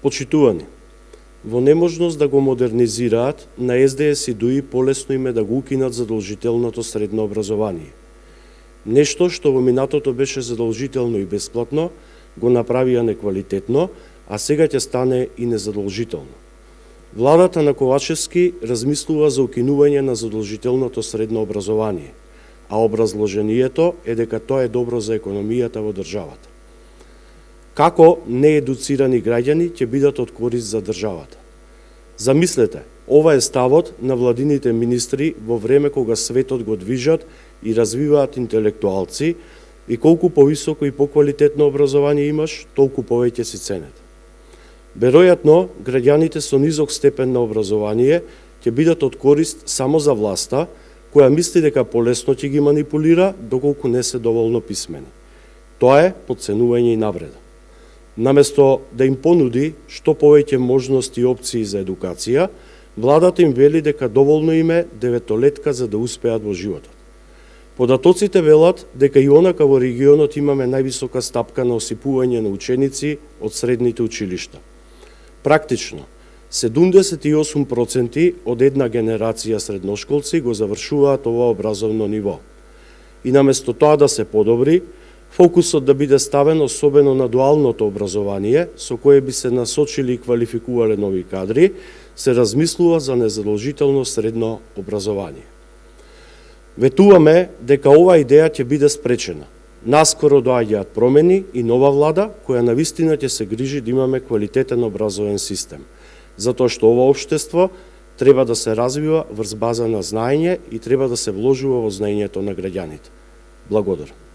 Почитувани, во неможност да го модернизираат, на СДС и ДУИ полесно име да го укинат задолжителното средно образование. Нешто што во минатото беше задолжително и бесплатно, го направија неквалитетно, а сега ќе стане и незадолжително. Владата на Ковачевски размислува за укинување на задолжителното средно образование, а образложението е дека тоа е добро за економијата во државата. Како неедуцирани граѓани ќе бидат од корист за државата? Замислете, ова е ставот на владините министри во време кога светот го движат и развиваат интелектуалци и колку повисоко и поквалитетно образование имаш, толку повеќе си ценет. Веројатно, граѓаните со низок степен на образование ќе бидат од корист само за власта, која мисли дека полесно ќе ги манипулира, доколку не се доволно писмени. Тоа е потценување и навреда. Наместо да им понуди што повеќе можности и опции за едукација, владата им вели дека доволно им е деветолетка за да успеат во животот. Податоците велат дека и онака во регионот имаме највисока стапка на осипување на ученици од средните училишта. Практично, 78% од една генерација средношколци го завршуваат ова образовно ниво. И наместо тоа да се подобри, фокусот да биде ставен особено на дуалното образование, со кое би се насочили и квалификувале нови кадри, се размислува за незадолжително средно образование. Ветуваме дека оваа идеја ќе биде спречена. Наскоро доаѓаат промени и нова влада, која навистина ќе се грижи да имаме квалитетен образовен систем, затоа што ова општество треба да се развива врз база на знаење и треба да се вложува во знаењето на граѓаните. Благодарам.